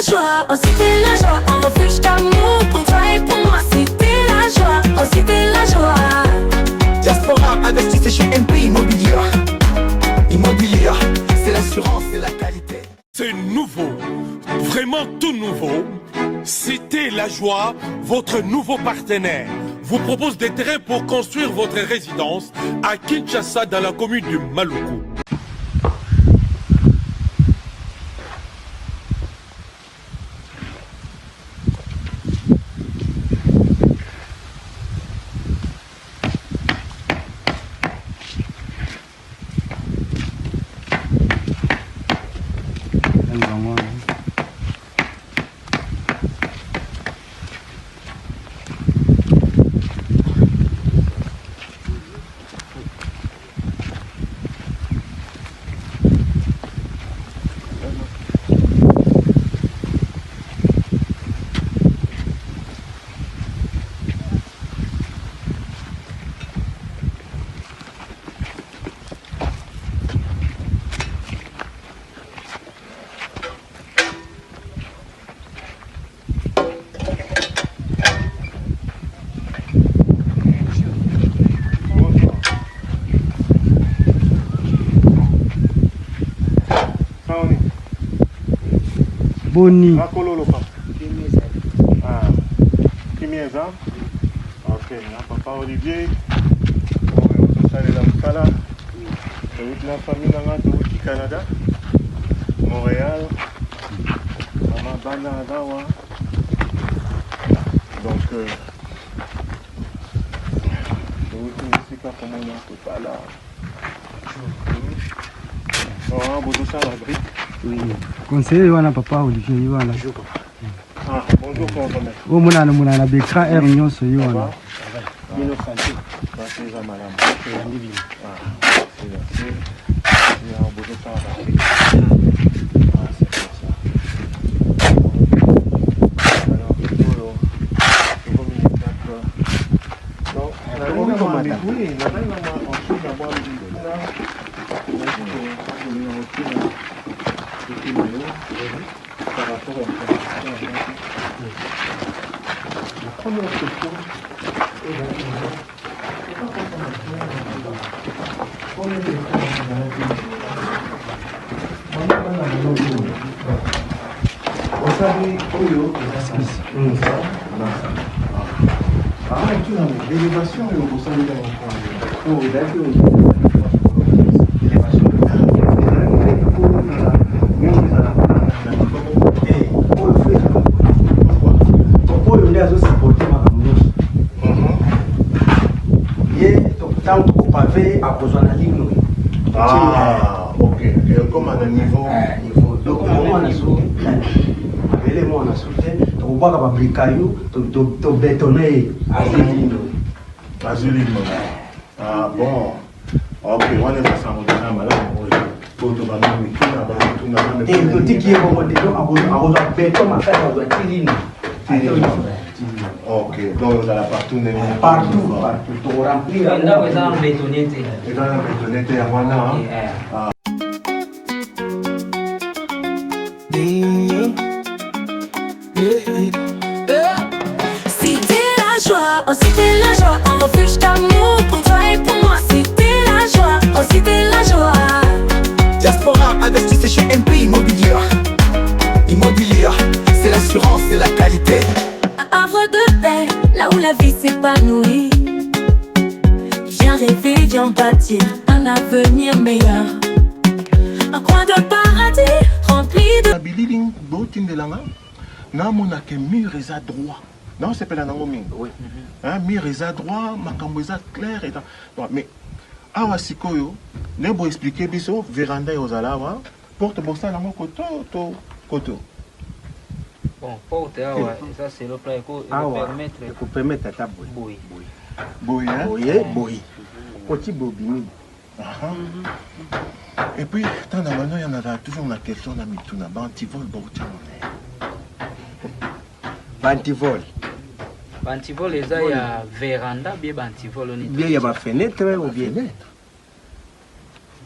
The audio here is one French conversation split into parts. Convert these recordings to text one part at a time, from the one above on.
joie, oh c'était la joie. Un refuge d'amour pour toi et pour moi. C'était la joie, oh c'était la joie. Diaspora, investissez chez MP Immobilier. Immobilier, c'est l'assurance, c'est la qualité. C'est nouveau, vraiment tout nouveau. Cité La Joie, votre nouveau partenaire, vous propose des terrains pour construire votre résidence à Kinshasa dans la commune de Maluku. Boni. Kimieza. Ok, papa Olivier. On va la Mukala. Toute la famille au Canada. Montréal. Maman Bana Adawa. Donc, je sais pas comment on peut pas là. On va ça la brique. Oui. Conseiller wana papa Olivier wana. Ah, bonjour comment on va. Muna bekra air nyonso wana. Bino santé. Santé za malama. Ah, c'est un beau temps là. Ah, c'est ça. Alors, je vous communique donc, oui, la reine en dessous d'abord par rapport à la première question l'élévation ah, ok. Et comme à un niveau. Donc, on a sauté. On a sauté. On va avoir des cailloux, tu bétonner Azulino. Ah bon. Ok, on est passé en train de pour te et le ticket ok, donc dans la partout, partout, pour remplir. Et dans le bétonné, à C'était la joie, oh c'était la joie. Un refuge d'amour pour toi et pour moi. C'était la joie, oh c'était la joie. Diaspora, investissez chez MP Immobilier. Immobilier, c'est l'assurance, c'est la qualité. Un havre de paix, là où la vie s'épanouit. Viens rêver, viens bâtir un avenir meilleur. Un coin de paradis rempli de... mur est à droit. Non, c'est pas la langue. Oui. Mur est à droit, ma camboisa clair et mais awa sikoyo, ne bo expliquer biso véranda aux alawa, porte bossa lango koto. Bon, porte ça c'est le plan pour permettre à ta boy. Boy. Petit bobini. Et puis, tant d'abord, il y en a toujours la question de Mituna, Bantivol, Bantivol. Bantivol, il y a véranda, bien Bantivol. Bien, il y a ma fenêtre ou bien.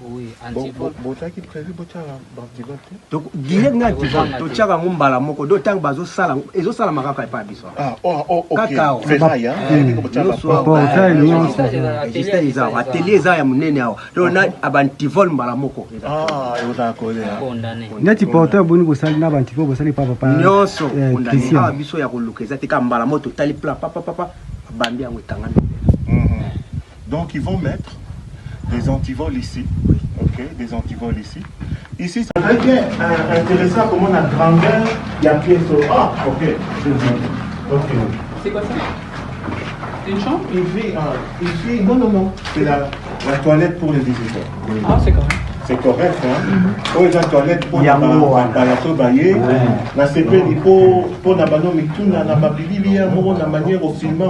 Oui, antivol. Bon, qui prévu pour antivol. Donc, direct antivol, tu as un mbala moko, d'autant bazo sala, et zo sala maraka pas biso. Ah, ok. Cacao. Ferraille, hein. Atelier za ya munene awa. Donc na abantivol mbala moko. Ah, et vous avez collé. Condamné. Neti porteur boni ko sali na bantivol ko sali papa. Nyonso, condamné awa biso ya kolukeza te ka mbala moto tali plan papa bandi yango tangana. Donc ils vont mettre des antivols ici, ok, des antivols ici. Ici, ça va bien intéressant comment la grandeur, il y a pièce au... Ah, ok. C'est quoi ça? C'est une chambre? Ici, non, c'est la toilette pour les visiteurs. Ah, c'est correct. C'est correct, hein? Oh, la toilette pour la bailler. La CP, pour la banon, mais tout n'a pas bibi, la manière au film,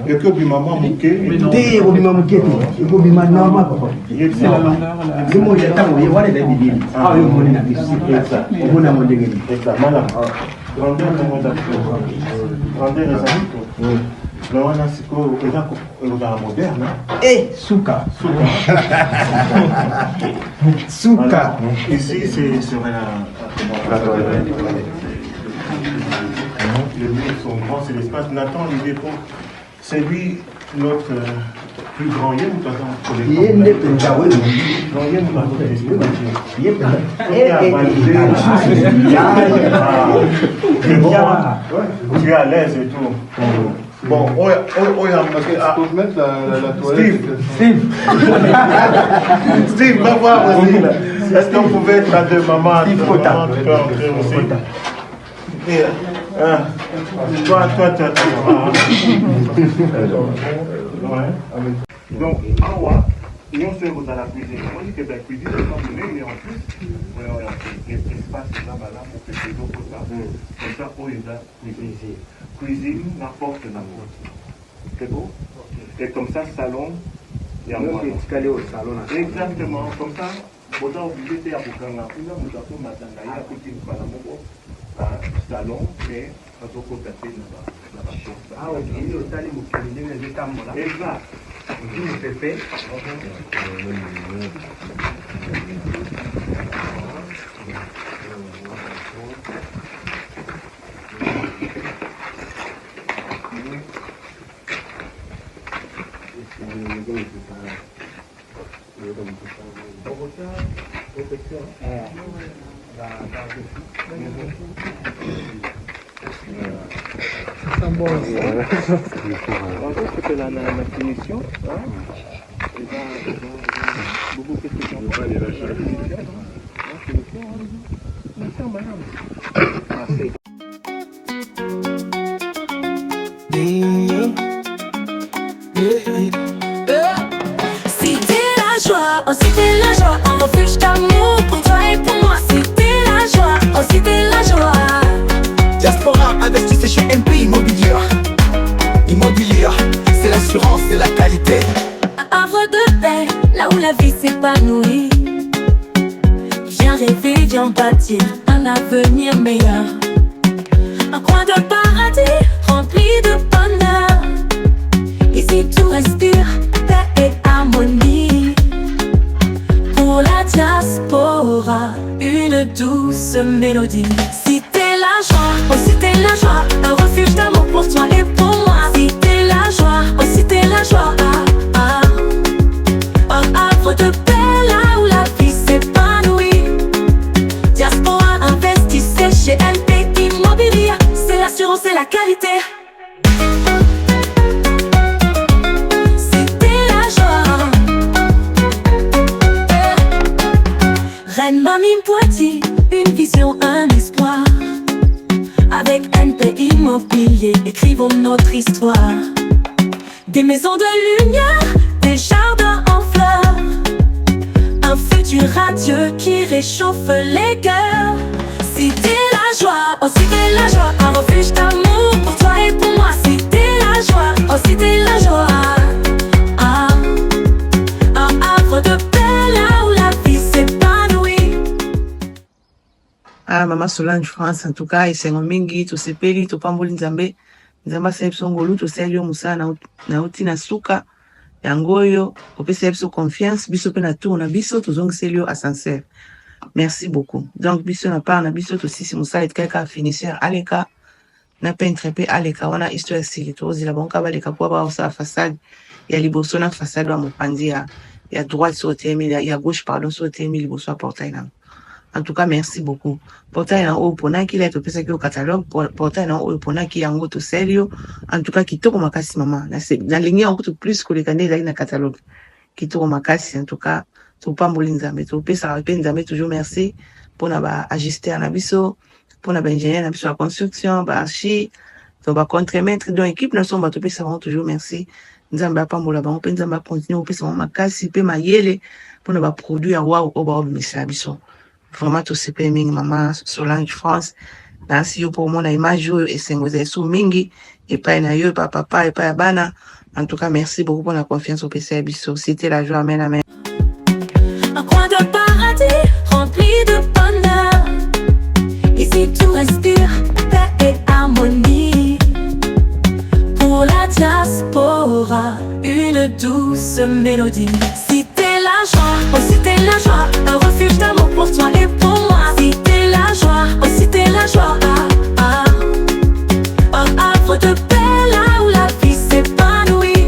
et que du maman mouké. T'es au bima mouké, au bima normal. C'est la longueur. Le mot est à vous, il y a des bibi. Ah oui, on est là, c'est ça. On a mon dégât. C'est ça, madame. Grandeur, les amis. Mais on a ce qu'on a moderne. Eh, souka. Souka. Ici, c'est sur la toilette. Les murs sont grands, c'est l'espace. Nathan, il dépend. C'est lui, notre plus grand yé, ou pour les tu es à l'aise et tout. Bon, Faut mettre la toilette. Steve, va voir aussi. Est-ce qu'on pouvait être à deux mamans? Tu peux entrer aussi. Toi, donc, nous sommes dans la cuisine. On dit que la cuisine est pas menée, mais en plus, l'espace est là, pour que les autres là. Comme ça, on est là, cuisine, n'importe n'importe. C'est beau? Et comme ça, salon, il y a moi. Exactement, comme ça, on a obligé de faire salon, mais on peut contacter la chambre. Ah oui, il est allé vous cuisiner les étambles là. Exact. Pépé. C'est la finition. Beaucoup de questions. C'était la joie, oh c'était la joie, un refuge d'amour pour toi et pour moi. C'était la joie, oh c'était la joie. Diaspora, investissez chez MP Immobilier. Immobilier, c'est l'assurance, c'est la qualité. Un havre de paix, là où la vie s'épanouit. Viens rêver, viens bâtir un avenir meilleur. Un coin de paradis rempli de bonheur. Ici tout respire, paix et harmonie. Pour la diaspora, une douce mélodie. C'était la joie, oh c'était la joie, un refuge d'amour pour toi et pour moi. C'était la joie, oh c'était la joie, un havre de paix là où la vie s'épanouit. Diaspora, investissez chez MP Immobilier, c'est l'assurance et la qualité. C'était la joie. Reine Mamie Poitiers, une vision, un espoir. Avec MP Immobilier, écrivons notre histoire. Des maisons de lumière, des jardins en fleurs. Un futur radieux qui réchauffe les cœurs. C'était la joie, oh c'était la joie, un refuge d'amour pour toi et pour moi. C'était la joie, oh c'était la joie, un havre de paix là où la vie s'épanouit. Ah, Maman Solange France, en tout cas, et c'est un mingi, tout se peli, tout pamboli nzambe. Nzamba sep songolu, tout sel yo musa na uti na suka. yango yo opesa biso confiance biso pe na tour na biso tozongiseli yo ascenseur. Merci beaucoup. Donc biso na part na biso tosisi mosala etikaka finisseur aleka na peintre pe aleka wana histoire sili tozila bonka baleka po baosala façade ya liboso na façade wa mopanzi ya droite sur le ya gauche pardon sur le liboso ya portail na. En tout cas, merci beaucoup. Portail en haut, pour qu'il ait fait au catalogue, portail en haut, pour qu'il y a un autre sérieux. En tout cas, qui tourne ma casse, maman. La ligne en route plus que les candidats dans le catalogue. Qui tourne ma casse, en tout cas, tout pas moulinza, mais tout ça va toujours merci pour n'avoir ajusté un abisso, pour n'avoir ingénieur, abisso la construction, archi, donc va contre-maître, donc équipe, nous sommes tout ça toujours merci. Nous avons pas moula, on peut nous continuer, on peut ma casse, peut ma yele, pour n'avoir produit à voir au bord de mes abisso. Vraiment tout ce pays mingi maman Solange France merci pour mon image et c'est ngozé sous mingi et pas na yo papa et pas bana en tout cas merci beaucoup pour la confiance au PC Bisso c'était la joie amen amen. Un coin de paradis rempli de bonheur, ici tout respire paix et harmonie. Pour la diaspora une douce mélodie. Si t'es la joie, oh si t'es la joie, un refuge d'amour pour toi et pour moi. Si t'es la joie, oh si t'es la joie, un havre de paix là où la vie s'épanouit.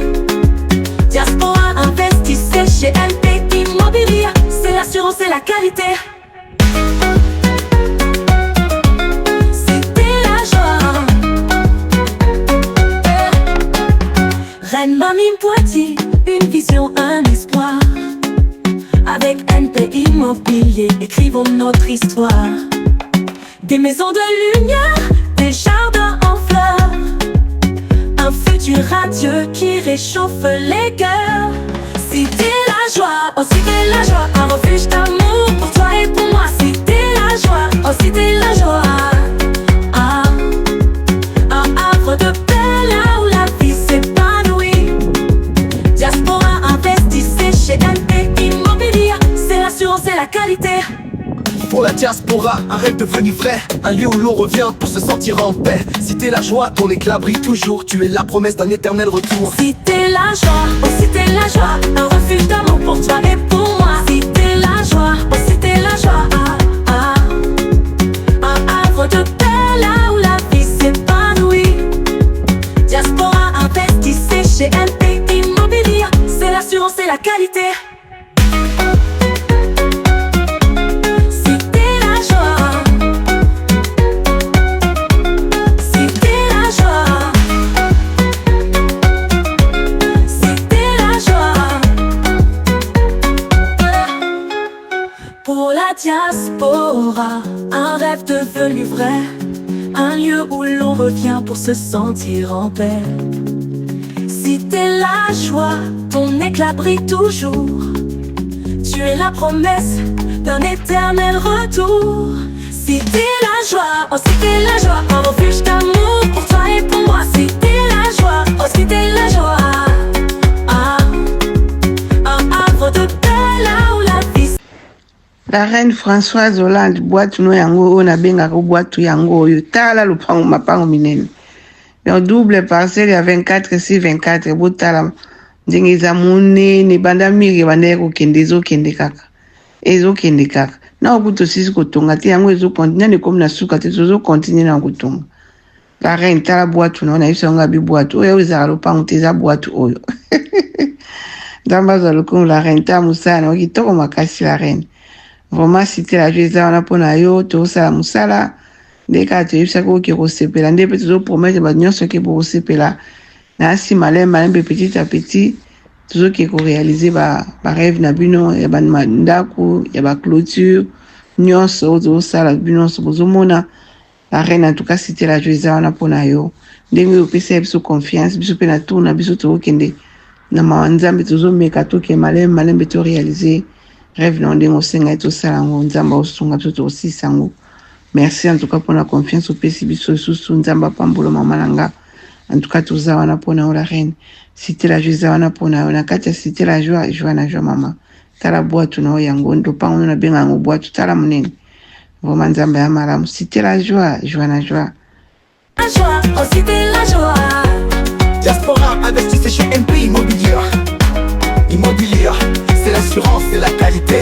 Diaspora investissez chez MP Immobilier, c'est l'assurance et la qualité. Si t'es la joie, Reine Mamie Poitiers, une vision, un espoir. Avec NP Immobilier, écrivons notre histoire. Des maisons de lumière, des jardins en fleurs, un futur radieux qui réchauffe les cœurs. Si t'es la joie, oh si t'es la joie, un refuge d'amour pour toi et pour moi. Si t'es la joie, oh si t'es la joie, un havre de paix là où la vie s'épanouit. Diaspora investissez chez NP Immobilier, c'est l'assurance et la qualité. Pour la diaspora, un rêve devenu vrai, un lieu où l'on revient pour se sentir en paix. Si t'es la joie, ton éclat brille toujours, tu es la promesse d'un éternel retour. Si t'es la joie, oh si t'es la joie, un refuge d'amour pour toi et pour moi. Si t'es la joie, oh si t'es la joie, un havre de paix là où la vie s'épanouit. Diaspora investissez chez NP Immobilier, c'est l'assurance et la qualité. Diaspora, un rêve devenu vrai, un lieu où l'on revient pour se sentir en paix. Si t'es la joie, ton éclat brille toujours, tu es la promesse d'un éternel retour. Si t'es la joie, oh si t'es la joie, un refuge d'amour pour toi et pour moi. Si t'es la joie, oh si t'es la joie, un havre de paix là où la vie. La reine Françoise Hollande boîte no yango ona benga ko boîte yango yo tala lupango mapango minene. Le double parcelle ya 24 sur 24 botala ndenge za munene banda miri banda ko kendezo kende kaka. Ezo kende kaka. Na okuto sisi ko tonga ti yango ezo continue ne comme na suka te zo continue na kutonga. La reine tala boîte no na isonga bi boîte oyo za lupango te za boîte oyo. Damba za lukungu la reine ta musana okitoko makasi la reine. Vraiment c'était la joie za wana pona yo to sala musala ndeka to yebisa ko ki kosepela nde pe to promettre ba nyonso ke bo kosepela na si malembe petit à petit toujours qui ko réaliser ba rêve na bino ya ba ndako ya ba clôture nyonso to sala bino so bozomona la reine en tout cas c'était la joie za wana pona yo ndenge yo pesa biso confiance biso pe na tourna biso to kende na manzambe toujours meka to ke malembe to réaliser rêve non de mosenga tout ça lango nzamba osunga tout aussi sango. Merci en tout cas pour la confiance au PCB sous nzamba pambolo mamalanga. En tout cas tout ça wana pona la reine. C'était la joie wana pona na katia c'était la joie na joie mama. Tala boîte no yango ndo pa on na benga ngo boîte tala munene. Vraiment nzamba ya malamu c'était la joie na joie. La joie, oh c'était la joie. Diaspora investissez chez MP Immobilier. Immobilier, c'est l'assurance, c'est la qualité.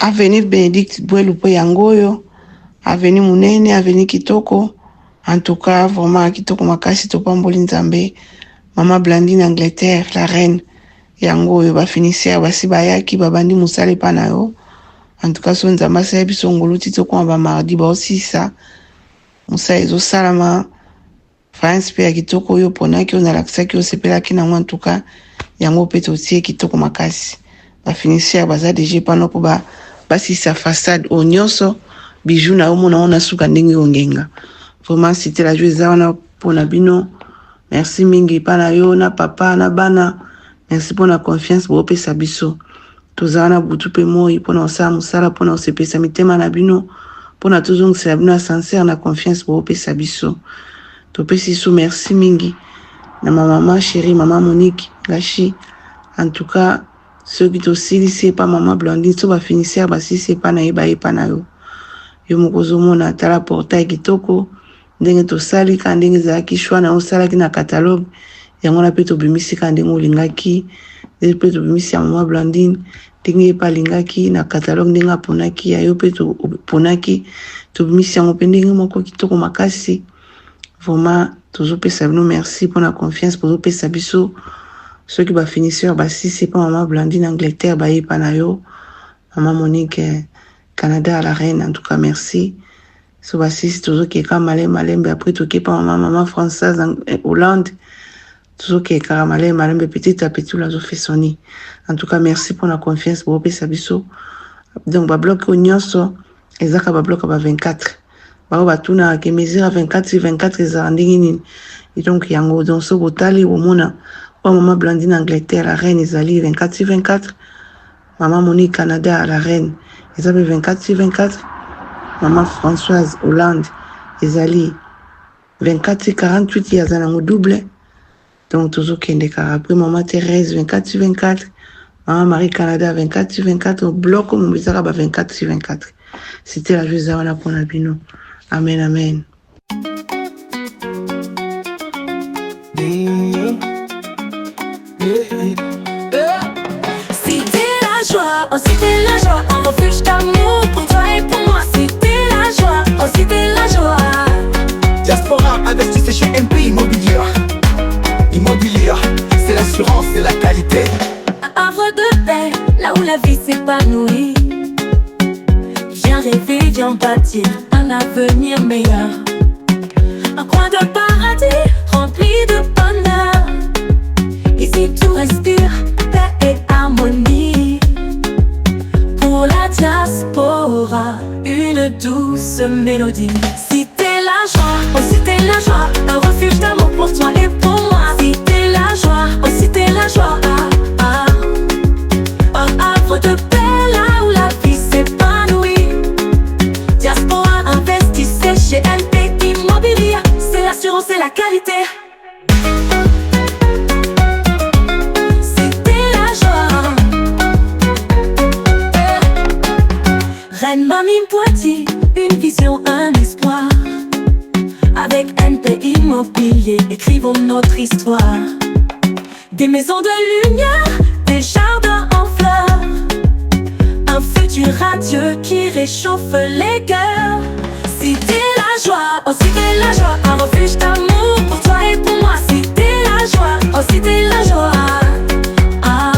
Avenue Bénédicte Bouelou po yangoyo, avenue Munene, avenue Kitoko. En tout cas, vraiment Kitoko makasi to pamboli nzambe. Maman Blandine Angleterre, la reine yangoyo ba finisseur basi bayaki babandi musale pana yo. En tout cas, son nzamba sa biso ngolu tito ko ba mardi ba aussi ça. Musa ezo salama. France pe Kitoko yo ponaki on alakisaki o sepelaki na en tout cas yango peto tie Kitoko makasi. Ba finisseur baza DG pano po ba basi sa façade au nyonso bijou na omo na ona suka ndenge ongenga. Vraiment c'était la joie za pour na bino. Merci mingi pana yo na papa na bana. Merci pour la confiance pour pesa biso. Tozana butu pe moi pour na sa musala pour na sepesa mitema na bino. Pour na tozong se bino sincère na confiance pour pesa biso. To pesi sou merci mingi. Na ma maman chérie, maman Monique, Lachi. En tout cas, ceux qui aussi c'est pas maman Blandine, so va finir ba si c'est pas na iba pa na yo. Yo mokozo mona tala portail Kitoko, ndenge to sali ka ndenge za ki shwa na osala ki na catalogue. Yango na pe to bimisi ka ndenge olingaki, ndenge pe to bimisi ya maman Blandine, ndenge pa lingaki na catalogue ndenge aponaki, ya yo pe to ponaki, to bimisi yango pe ndenge moko Kitoko makasi. Vraiment, toujours pesa bino merci pour la confiance pour tout pesa biso. Ceux qui va finisseur bah si c'est pas maman Blandine Angleterre bah y panayo, maman Monique Canada à la reine en tout cas merci. So bah si c'est toujours qui est comme malem mais après tout qui est pas maman française Hollande, toujours qui est comme malem petit à petit la zo fait sonner. En tout cas merci pour la confiance pour pesa biso. Donc bah bloc nyonso ezaka ba bloc ba 24. Ba batuna ke mesure 24 za ndingini. Et donc yango donc so botali au mona. Maman Blandine Angleterre, la reine Isali 24/24. Maman Monique Canada, la reine Isabelle 24/24. Maman Françoise Hollande, Isali 24/48. Il y a un double. Donc toujours qu'il y a après Maman Thérèse 24/24. Maman Marie Canada 24/24. Au bloc mon bizarre 24/24. C'était la joie pour Nabino. Amen, amen. C'était la joie, oh c'était la joie, un refuge d'amour pour toi et pour moi. C'était la joie, oh c'était la joie. Diaspora, investissez chez MP Immobilier. Immobilier, c'est l'assurance, c'est la qualité. Un havre de paix, là où la vie s'épanouit. Viens rêver, viens bâtir un avenir meilleur. Un coin de paradis rempli de bonheur. Ici tout respire, paix et harmonie. Pour la diaspora, une douce mélodie. C'était la joie, oh c'était la joie, un refuge d'amour pour toi et pour moi. C'était la joie, oh c'était la joie, un havre de paix là où la vie s'épanouit. Diaspora investissez chez LP Immobilier, c'est l'assurance et la qualité. Reine Mamie Poitiers, une vision, un espoir. Avec NP Immobilier, écrivons notre histoire. Des maisons de lumière, des jardins en fleurs. Un futur radieux qui réchauffe les cœurs. C'était la joie, oh c'était la joie, un refuge d'amour pour toi et pour moi. C'était la joie, oh c'était la joie, un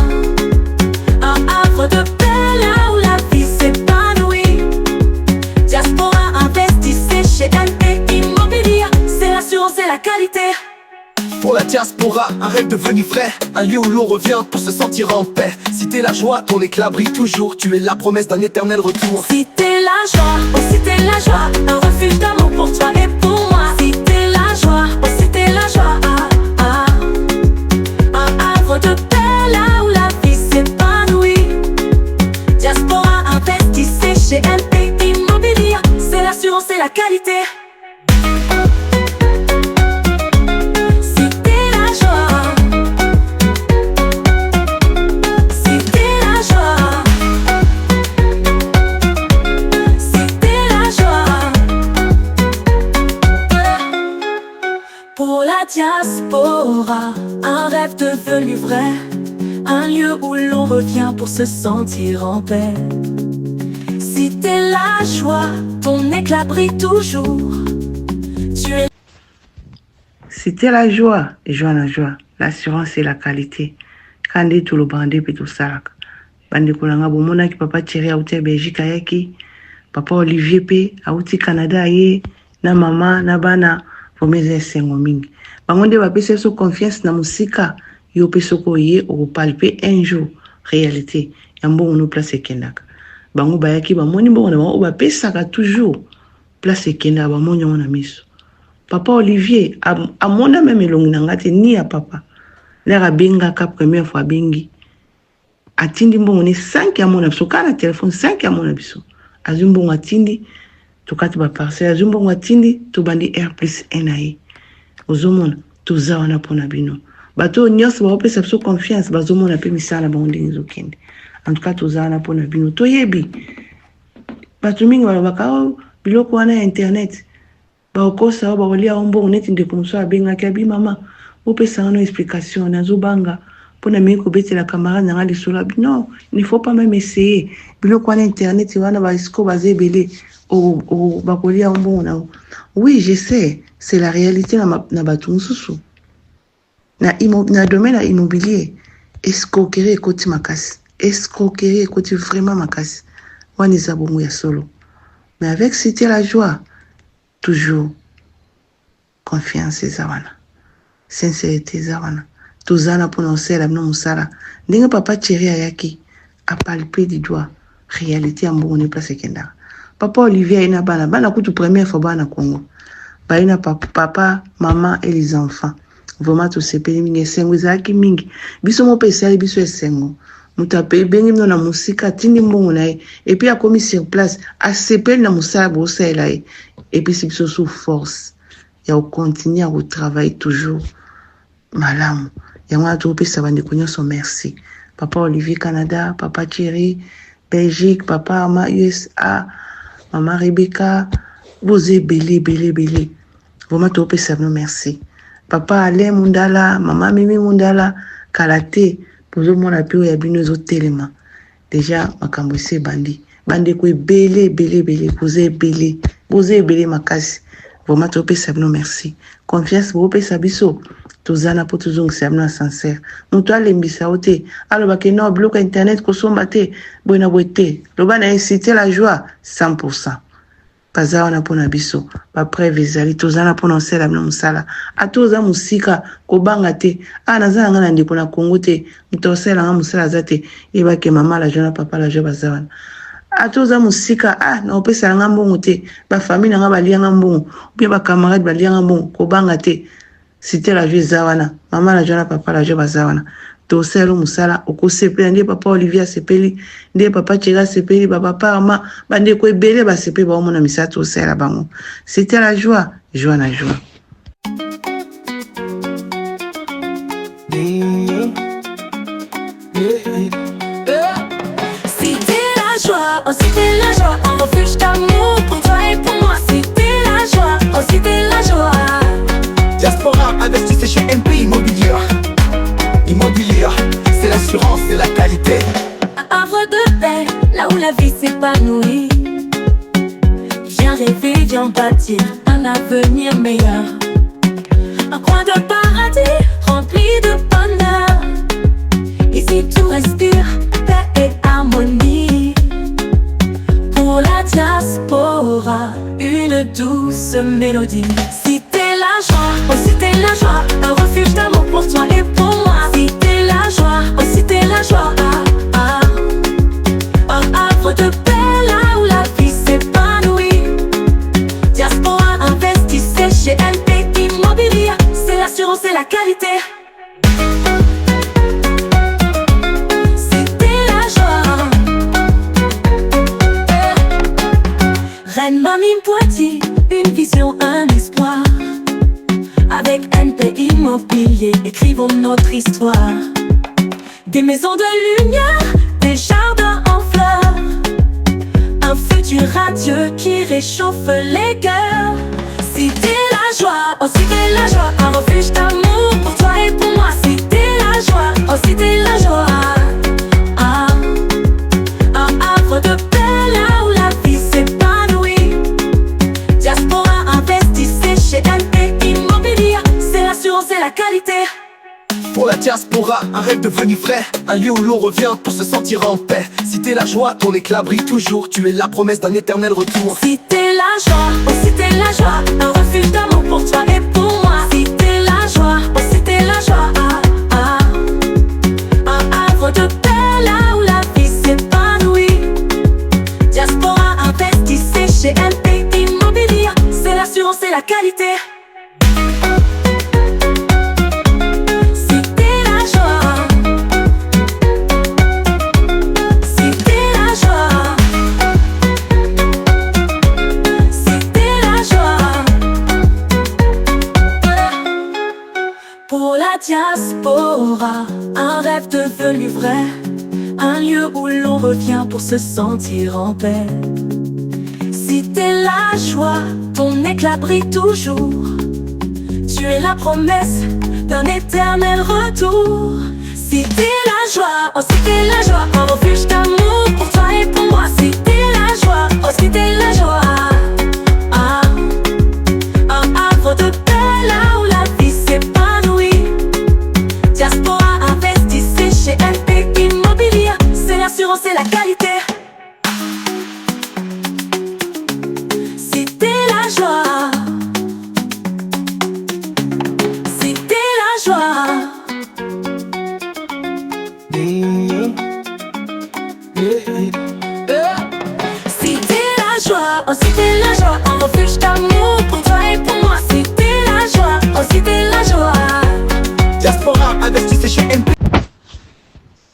havre de paix là où la vie s'épanouit. Diaspora investissez chez LP Immobilier, c'est l'assurance et la qualité. Pour la diaspora, un rêve devenu vrai, un lieu où l'on revient pour se sentir en paix. C'était la joie, ton éclat brille toujours, tu es la promesse d'un éternel retour. C'était la joie, oh c'était la joie, un refuge d'amour pour toi et pour moi. C'était la joie, oh c'était la joie, un havre de paix là où la vie s'épanouit. Diaspora investissez chez LP Immobilier, c'est l'assurance et la qualité. Diaspora, un rêve devenu vrai, un lieu où l'on revient pour se sentir en paix. Cité la joie, ton éclat brille toujours. Tu es... Cité la joie, joie na joie, l'assurance et la qualité. Quand tout le bandé peut tout ça. Bande kolanga bomona ki papa Thierry auti Belgique ayaki, papa Olivier pe auti Canada ye, na mama na bana pomeze sengo mingi. Bangonde ba pese so confiance na musika yo peso ko ye o palper un jour réalité. Yambo ono place kendaka. Bango bayaki ba moni bo na ba pesa ka toujours place kendaka ba moni na miso. Papa Olivier a mona même elongi na ngati ni ya papa. Lera benga ka première fois bengi. Atindi mbongo ni 5 ya mona biso kana téléphone 5 ya mona biso azumbongo atindi tokati ba parcelle azumbongo atindi to bandi R+1 aye ozomona toza wana pona bino bato nyos ba opesa biso confiance bazomona pe misala ba ndingi zokende en tout cas toza wana pona bino toyebi bato mingi balobaka biloko wana internet ba okosa ba olia mbongo neti ndeko muso abenga kabi mama opesa wana explication nazobanga. Pour ne pas bêter la camarade dans les sols. Non, il ne faut pas même essayer. Bilo quoi internet, il va na basco basé belé au bakoli en bon. Oui, je sais, c'est la réalité na batou sous. Na domaine immobilier, escroquerie côté makas, escroquerie côté vraiment makas. Wan is abongo ya solo. Mais avec Cité la joie, toujours confiance zawana, sincérité zawana. Tozana prononcer la nom musala. Ndenge papa Thierry ayaki a palpé du doigt réalité en bon place kenda. Papa Olivier ina bana kutu première fois bana Congo. Ba ina papa, maman et les enfants. Vraiment tout ces pays mingi sengo zaki mingi. Biso mo pesa biso sengo. Mutape bengi na musika tindi mbongo na et puis a commis sur place a sepel na musala bosa elai et puis biso sous force. Ya au continuer à travailler toujours malamu. Yamwa tope sabandi konyoso merci. Papa Olivier Canada, papa Thierry Belgique, papa Ama USA, maman Rebecca, bozé belé. Vraiment tope sabano merci. Papa Alain Mundala, maman Mimi Mundala, Kalate, bozo mona pio ya bino zo telema. Déjà makambo se bandi. Bandi ko belé, bozé belé makasi. Vraiment tope sabano merci. Confiance bope sabiso. Tozana po tozong sabna sincère. Muto alembisa ote. Alors que non bloc internet ko somba te bona bote. Lobana inciter la joie 100%. Paza wana pona biso. Ba preuve ezali tozana pona sela na musala. Atoza musika ko banga te. Naza ngana ndiko na Congo te. Muto sela nga musala zate. Eba ke mama la jona papa la joie bazawana. Atoza musika na opesa nga mbongo te. Ba famille nga balia nga mbongo. Bien ba camarade balia nga mbongo ko banga te. Cité la joie zawana, maman la joie papa la joie bazawana. To selo musala okosepeli ndie papa Olivier sepeli, ndie papa Thierry sepeli, papa Ama bande ko ebele ba sepeli ba omona misato sela bango. Cité la joie, joie na joie. Cité la joie, oh cité la joie, un refuge d'amour pour toi et pour moi. Cité la joie, oh cité la joie. Diaspora, investissez chez MP Immobilier. Immobilier, c'est l'assurance, c'est la qualité. Un havre de paix, là où la vie s'épanouit. Viens rêver, viens bâtir un avenir meilleur. Un coin de paradis rempli de bonheur. Ici tout respire, paix et harmonie. Pour la diaspora, une douce mélodie. Cité la joie, oh cité la joie, un refuge d'amour pour toi et pour moi. Cité la joie, oh cité la joie, un havre de paix là où la vie s'épanouit. Diaspora, investissez chez MP Immobilier, c'est l'assurance et la qualité. Cité la joie, Reine Mamie Poitiers, une vision, un espoir. Avec MP Immobilier, écrivons notre histoire. Des maisons de lumière, des jardins en fleurs. Un futur radieux qui réchauffe les cœurs. Cité la joie, oh cité la joie, un refuge d'amour pour toi et pour moi. Cité la joie, oh cité la joie. qualité. Pour la diaspora, un rêve devenu vrai, un lieu où l'on revient pour se sentir en paix. Si t'es la joie, ton éclat brille toujours, tu es la promesse d'un éternel retour. Si t'es la joie, oh si t'es la joie, un refuge d'amour pour toi et pour moi. Si t'es la joie, oh si t'es la joie, un havre de paix là où la vie s'épanouit. Diaspora investissez chez MP Immobilier, c'est l'assurance et la qualité. Pour la diaspora, un rêve devenu vrai, un lieu où l'on revient pour se sentir en paix. Si t'es la joie, ton éclat brille toujours, tu es la promesse d'un éternel retour. Si t'es la joie, oh si t'es la joie, un refuge d'amour pour toi et pour moi. Si t'es la joie, oh si t'es la joie, un havre de paix là où la vie s'épanouit. Diaspora investissez chez MP Immobilier, c'est l'assurance et la qualité. Si t'es la joie, si t'es la joie, si t'es la joie, oh si t'es la joie, un refuge d'amour pour toi et pour moi. Si t'es la joie, oh si t'es la joie. Diaspora investissez chez MP.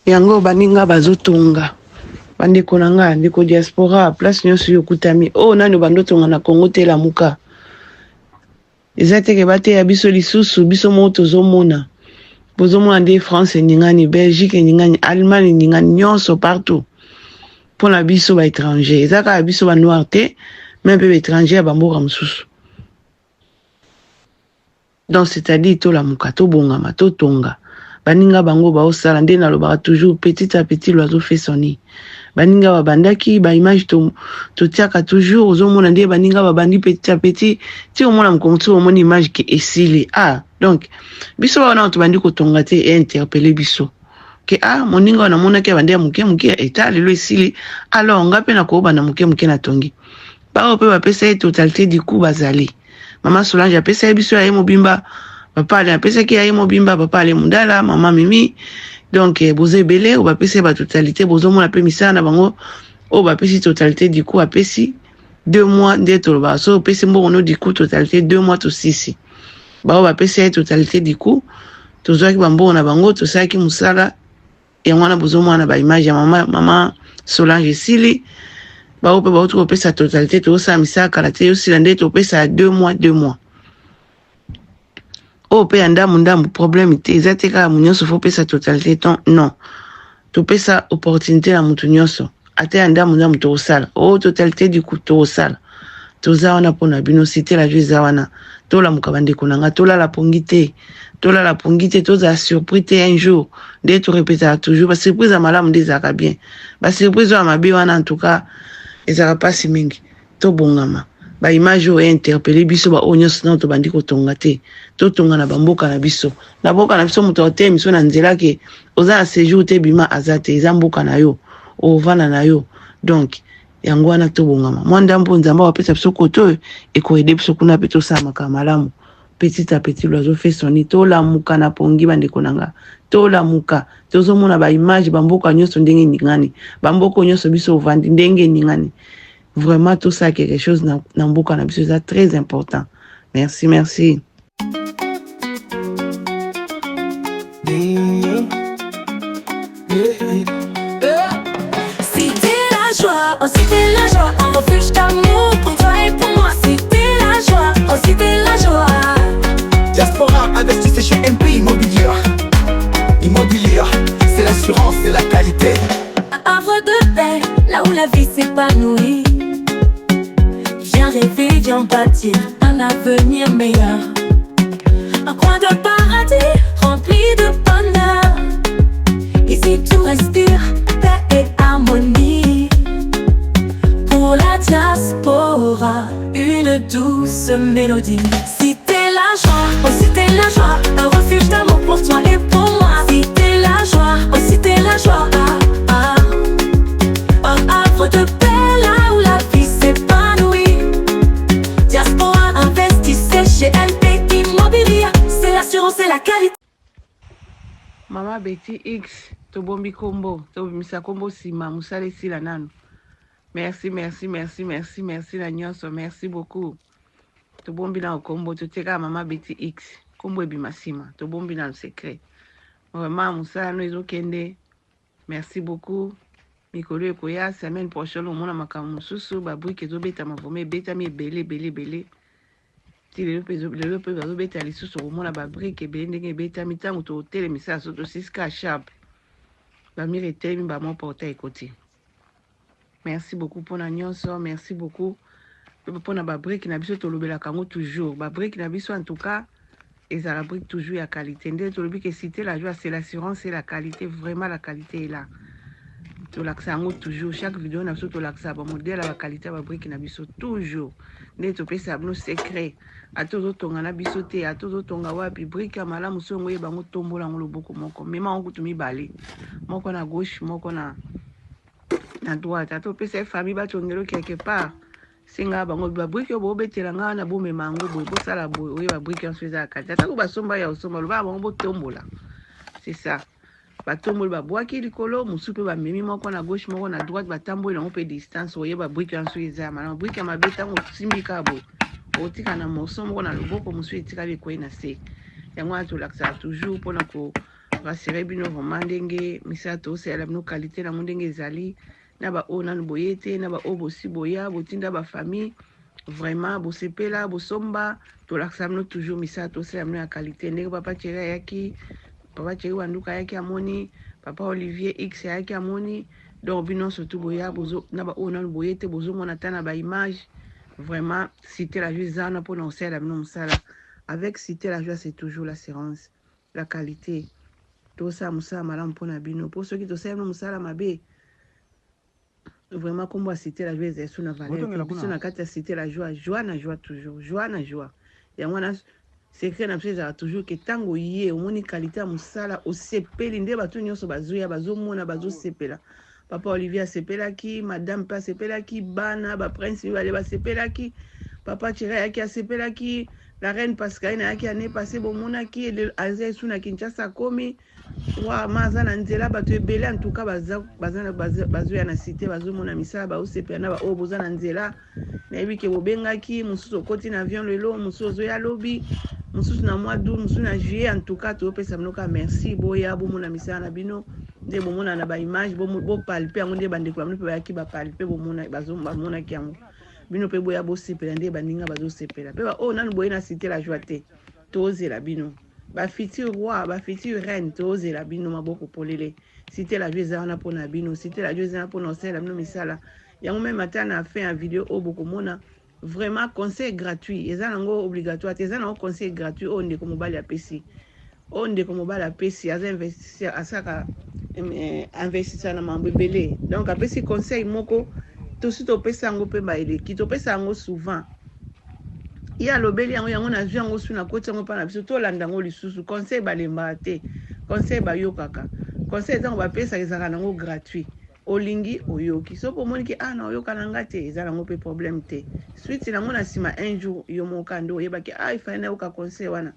Yango baninga bazotonga bandeko na nga ndeko diaspora place nyonso yokutami nani bandotonga na Congo te lamuka eza teke bateya biso lisusu biso moko tozomona bozomona nde France eningani, Belgique eningani, Allemagne eningani, nyonso partout mpona biso baétranger eza kaka biso banoir te même mpe baétranger ya bamboka mosusu. Donc c'est-à-dire tolamuka tobongama totonga baninga bango baosala nde nalobaka toujours petit à petit l'oiseau fait son nid. Baninga babandaki ba image totiaka toujours ozomona nde baninga babandi petit à petit ti omona mkontu omona image ki esili donc biso wana tobandi kotonga te et interpeller biso ke moninga wana monaki bandi ya muke muke eta lelo esili alors nga pe na ko bana muke muke na tongi ba pe bapesa totalité du coup bazali Mama Solange apesa biso ya mobimba, papa ali apesa ki ya mobimba, papa ali mundala, mama Mimi. Donc boze belé ou bapesa ba totalité, bozo mona pe misana na bango o bapesi totalité du coup apesi 2 mois d'être ba so pesi mbo no du coup totalité 2 mois to 6. Ba o bapesa totalité du coup tozwaki bambo na bango to saki musala et mwana bozo mona ba image ya mama Solange sili. Ba ope ba otu opesa totalité to sa misaka la te aussi lande to pesa 2 mois. Ope anda mundambu problème te ezate ka munyoso fo pesa totalité ton non. To pesa opportunité la mutu nyonso. Ate anda mundambu to sala. Totalité du coup to sala. To zawana pona bino cité la jeu zawana. To la mukabande kunanga to la pongité. To la pongité to za surprise un jour. Dès to répéter toujours ba surprise à malamu ndezaka bien. Ba surprise à mabe wana en tout cas ezaka pasi mingi to bongama ba image o interpeller biso ba onyoso na to bandi ko tonga te to tonga na bamboka na biso muto te miso na nzela ke oza séjour te bima azate ezamboka na yo o vana na yo donc yango wana to bongama mwanda mpo nzamba wa pesa biso koto e ko aider biso kuna pe to sama ka malamu petit à petit l'oiseau fait son nid to la muka na pongi bande konanga to la muka tozo mona ba image bamboka nyoso ndenge ningani bamboko nyoso biso vandi ndenge ningani vraiment tout ça quelque chose na mboka na biso c'est très important. Merci Si t'es la joie, oh si t'es la joie, un refuge d'amour pour toi et pour moi. Si t'es la joie, oh si t'es la joie. Diaspora investissez chez MP Immobilier. Immobilier, c'est l'assurance et la qualité. Un havre de paix, là où la vie s'épanouit. Viens rêver, viens bâtir un avenir meilleur. Un coin de paradis rempli de bonheur. Ici tout respire paix et harmonie. Pour la diaspora, une douce mélodie. Si t'es la joie, oh si t'es la joie, un refuge d'amour. pour toi et pour moi. C'était la joie, oh c'était la joie. Un havre de paix là où la vie s'épanouit. Diaspora investissez chez LP Immobilier. C'est l'assurance et la qualité. Mama Betty X, Tobombi Kombo, Tobimisa Kombo Sima, Moussale Sila Nano. Merci la nyonso, merci beaucoup. Tobombi na Kombo, Toteka Mama Betty X, Kombo Ebima Sima, Tobombi na le secret. Vraiment, Moussala Noizo Kende, merci beaucoup. Mikolo Ekoya, semaine prochaine, au monde à Makamususu, Baboui Kezobeta Mavome, Beta mi belé. Si le peu bazobeta lisusu komona ba brique ebele ndenge ebeta mitango totelemisa so tosiska sharp bamire etelemi bamwa porta ekoti. Merci beaucoup mpona nyonso, merci beaucoup mpona ba brique na biso tolobelaka yango toujours. Ba brique na biso en tout cas ezala brique toujours ya qualité. Nde tolobi ke citer la joie c'est l'assurance et la qualité, vraiment la qualité est là. Tolakisa yango toujours, chaque vidéo na biso tolakisa ba modèle ya ba qualité ba brique na biso toujours. Nde topesa bino secret. Atozo tonga na biso te, atozo tonga wapi brique ya malamu songo ye bango tombola ngo loboko moko. Mema ngo tumi balé. Moko na gauche, moko na droite. Atopesa famille ba tongelo quelque part. Singa bango ba brique yo bo betela nga na bo mema ngo bo sala bo oye ba brique en faisant kati. Atako ba somba ya osomba lo ba bango bo tombola. C'est ça. Batombola ba boaki likolo, musupe ba memi moko na gauche, moko na droite, batambola ngo pe distance oye ba brique en faisant mana brique ya mabeta ngo simbika bo. Otika na moso moko na loboko musu etikali ko ina se yango atolakisa toujours pona ko rassurer bino vraiment ndenge misato c'est la bino qualité na ndenge ezali na ba ona boyete na ba obosi boya botinda ba famille vraiment bosepela bosomba tolakisa bino toujours misato c'est la bino ya qualité ndenge papa Thierry yaki papa Thierry Wanduka yaki amoni papa Olivier X yaki amoni donc bino surtout boya bozo na ba ona boyete bozo mona tana ba image. Vraiment, citer la joie, pour nous la avec citer la joie, c'est toujours l'assurance, la qualité. Tout ça, moussa, malam pour nabino. Pour ceux qui te savent, moussa, la mabé. Vraiment, comme on citer la joie, c'est sous la valeur. Pour ceux qui te citer la joie, joie na joie toujours, joie na joie. Et moi, secret na pesa toujours que tango yé, au moni qualité moussa la, au sepeli, nde batu nyonso bazuya, bazo mona, bazo sepela. Papa Olivier sepelaki, madame pa sepelaki, bana ba prince bale ba sepelaki, papa Thierry yaki sepelaki, la reine Pascaline yaki ane passé bomonaki, azé suna Kinshasa komi, wa maza na nzela bato ebele en tout cas bazo ya na cité bazo mona misala ba osepena ba oboza na nzela, na yebi ke bobengaki mususu koti na avion lelo, mususu ya lobi, mususu na mois d'août, mususu na juillet en tout cas to pesa mnoka merci boya bo mona misala na bino. Nde bomona na ba image bo palper yango nde bandeko bamwe pe bayaki ba palper bomona bazomona ki yango bino pe boya bo sepela nde bandinga bazo sepela pe ba o nanu boye na cité la joie te toze la bino ba futur roi ba futur reine toze la bino maboko polele cité la joie zana pona bino cité la joie zana pona osela bino misala yango même matin a fait un vidéo o boko mona vraiment conseil gratuit ezana ngo obligatoire ezana ngo conseil gratuit o ndeko mobali apesi o ndeko mobali apesi aza investisseur asaka investisseur na mambo ebele donc apesi conseil moko tosi topesa yango mpe baeleki topesa yango souvent ye alobeli yango yango nazwi yango su na koti yango mpa na biso tolanda yango lisusu conseil balembaka te conseil bayokaka conseil ntango bapesaka ezalaka nango gratuit olingi oyoki soki omoniki na oyoka na nga te eza nango mpe problème te suite nango na nsima un jour yo moka nde oyebaki ifai nayoka conseil wana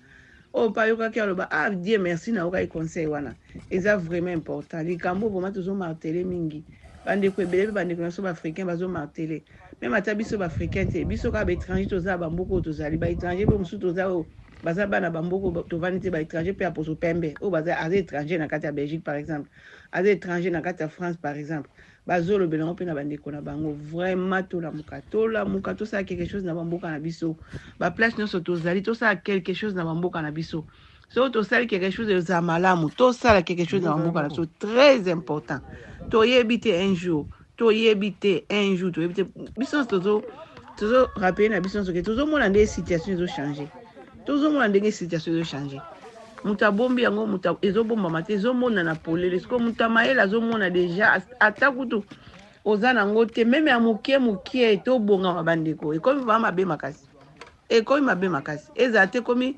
o pa yokaki aloba Dieu merci na okaki conseil wana eza vraiment important likambo vraiment tozo marteler mingi bandeko ebele pe bandeko nyonso baafricain bazo marteler même ata biso baafricain te biso kaka baétranger toza bamboko tozali baétranger mpe mosusu toza oyo baza bana bamboko tovandi te baétranger mpe ya poso pembe oyo aza étranger na kati ya Belgique par exemple aza étranger na kati ya France par exemple bazolobela ngo mpe na bandeko na bango vraiment tolamuka tosala quelque chose na bamboka na biso baplace nyonso tozali tosala quelque chose na bamboka na biso so tosali quelque chose eza malamu tosala quelque chose na bamboka na biso très important toyebi te un jour biso tozo rappele na biso nyonso ke tozomona ndenge situation ezochange tozomona ndenge situation ezochange mutu abombi yango mutu ezobombama te ezomona na polele siko mutu amayele azomona deja ata kutu oza nango te meme ya mokie tobongama bandeko ekomi vama mabe makasi eza te komi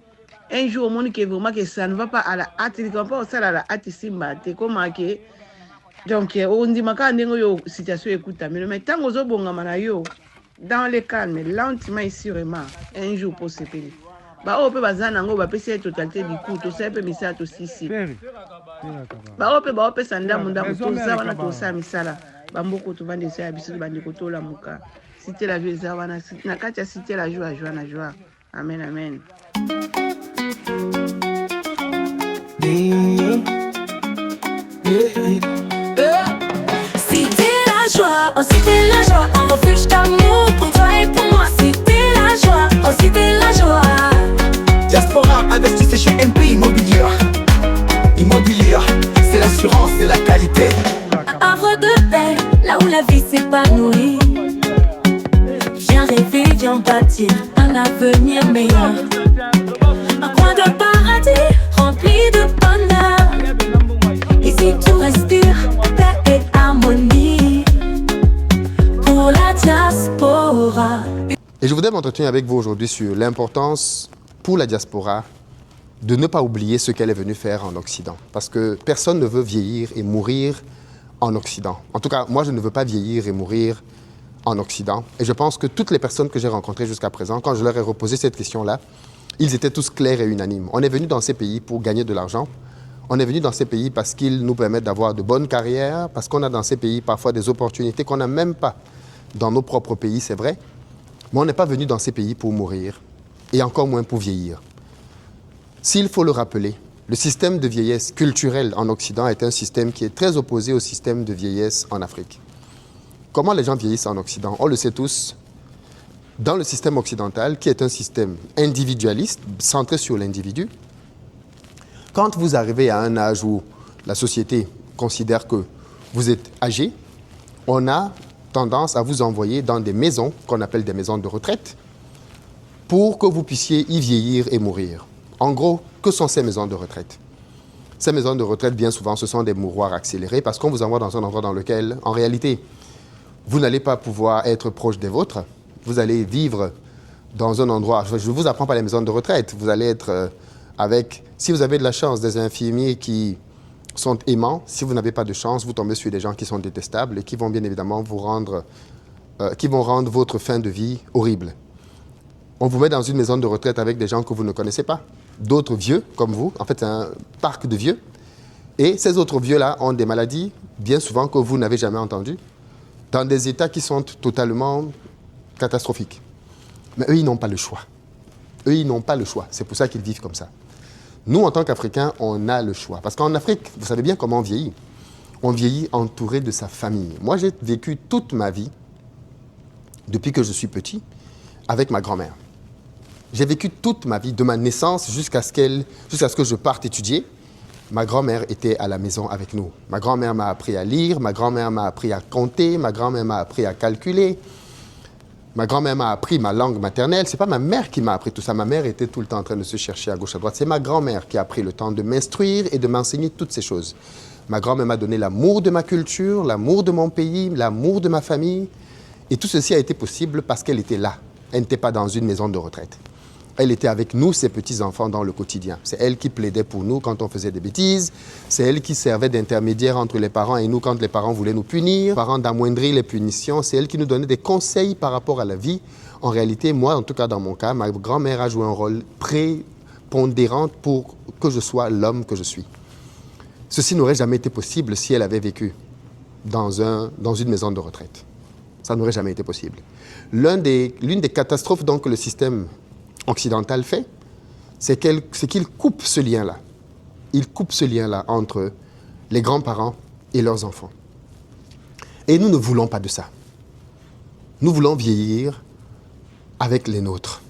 Un jour, au monde qui est vraiment que ça ne va pas à la hâte, il ne va pas à la hâte ici, comment que. Donc, on dit que la situation écoute, mais tant que vous dans le calme, lentement et sûrement, un jour pour se payer. Bah, on peut baser en gros, c'est la totalité du coup, tout ça peut me faire aussi ici. Bah, on peut s'en donner tout ça, on a tout ça, mais ça là. Bah, beaucoup de vendre ça, bisous, bande koto la muka. Cité la joie, ça va na katia cité la joie, na joie. Amen, amen. Cité la joie, oh cité la joie, un refuge d'amour pour toi et pour moi. Cité la joie, oh cité la joie. Diaspora, investissez chez MP Immobilier. Immobilier, c'est l'assurance, c'est la qualité. Havre de paix, là où la vie s'épanouit. Viens rêver, viens bâtir un avenir meilleur. Un coin de paradis rempli de bonheur. Ici tout respire, paix et harmonie. Pour la diaspora. Et je voudrais m'entretenir avec vous aujourd'hui sur l'importance pour la diaspora de ne pas oublier ce qu'elle est venue faire en Occident. Parce que personne ne veut vieillir et mourir en Occident. En tout cas, moi, je ne veux pas vieillir et mourir en Occident. Et je pense que toutes les personnes que j'ai rencontrées jusqu'à présent, quand je leur ai reposé cette question-là, ils étaient tous clairs et unanimes. On est venu dans ces pays pour gagner de l'argent. On est venu dans ces pays parce qu'ils nous permettent d'avoir de bonnes carrières, parce qu'on a dans ces pays parfois des opportunités qu'on n'a même pas dans nos propres pays, c'est vrai. Mais on n'est pas venu dans ces pays pour mourir, et encore moins pour vieillir. S'il faut le rappeler, le système de vieillesse culturelle en Occident est un système qui est très opposé au système de vieillesse en Afrique. Comment les gens vieillissent en Occident? On le sait tous. Dans le système occidental, qui est un système individualiste, centré sur l'individu, quand vous arrivez à un âge où la société considère que vous êtes âgé, on a tendance à vous envoyer dans des maisons qu'on appelle des maisons de retraite pour que vous puissiez y vieillir et mourir. En gros, que sont ces maisons de retraite? Ces maisons de retraite, bien souvent, ce sont des mouroirs accélérés parce qu'on vous envoie dans un endroit dans lequel, en réalité, vous n'allez pas pouvoir être proche des vôtres. Vous allez vivre dans un endroit... Je ne vous apprends pas les maisons de retraite. Vous allez être avec... Si vous avez de la chance, des infirmiers qui sont aimants. Si vous n'avez pas de chance, vous tombez sur des gens qui sont détestables et qui vont bien évidemment vous rendre... qui vont rendre votre fin de vie horrible. On vous met dans une maison de retraite avec des gens que vous ne connaissez pas. D'autres vieux, comme vous. En fait, c'est un parc de vieux. Et ces autres vieux-là ont des maladies, bien souvent, que vous n'avez jamais entendues, dans des états qui sont totalement catastrophiques. Mais eux, ils n'ont pas le choix. Eux, ils n'ont pas le choix. C'est pour ça qu'ils vivent comme ça. Nous, en tant qu'Africains, on a le choix. Parce qu'en Afrique, vous savez bien comment on vieillit. On vieillit entouré de sa famille. Moi, j'ai vécu toute ma vie, depuis que je suis petit, avec ma grand-mère. J'ai vécu toute ma vie, de ma naissance jusqu'à ce que je parte étudier. Ma grand-mère était à la maison avec nous. Ma grand-mère m'a appris à lire, ma grand-mère m'a appris à compter, ma grand-mère m'a appris à calculer. Ma grand-mère m'a appris ma langue maternelle. Ce n'est pas ma mère qui m'a appris tout ça. Ma mère était tout le temps en train de se chercher à gauche, à droite. C'est ma grand-mère qui a pris le temps de m'instruire et de m'enseigner toutes ces choses. Ma grand-mère m'a donné l'amour de ma culture, l'amour de mon pays, l'amour de ma famille. Et tout ceci a été possible parce qu'elle était là. Elle n'était pas dans une maison de retraite. Elle était avec nous, ses petits-enfants, dans le quotidien. C'est elle qui plaidait pour nous quand on faisait des bêtises. C'est elle qui servait d'intermédiaire entre les parents et nous quand les parents voulaient nous punir. Les parents d'amoindrir les punitions. C'est elle qui nous donnait des conseils par rapport à la vie. En réalité, moi, en tout cas dans mon cas, ma grand-mère a joué un rôle prépondérant pour que je sois l'homme que je suis. Ceci n'aurait jamais été possible si elle avait vécu dans une maison de retraite. Ça n'aurait jamais été possible. L'une des catastrophes donc, que le système occidental fait, c'est qu'il coupe ce lien-là. Il coupe ce lien-là entre les grands-parents et leurs enfants. Et nous ne voulons pas de ça. Nous voulons vieillir avec les nôtres,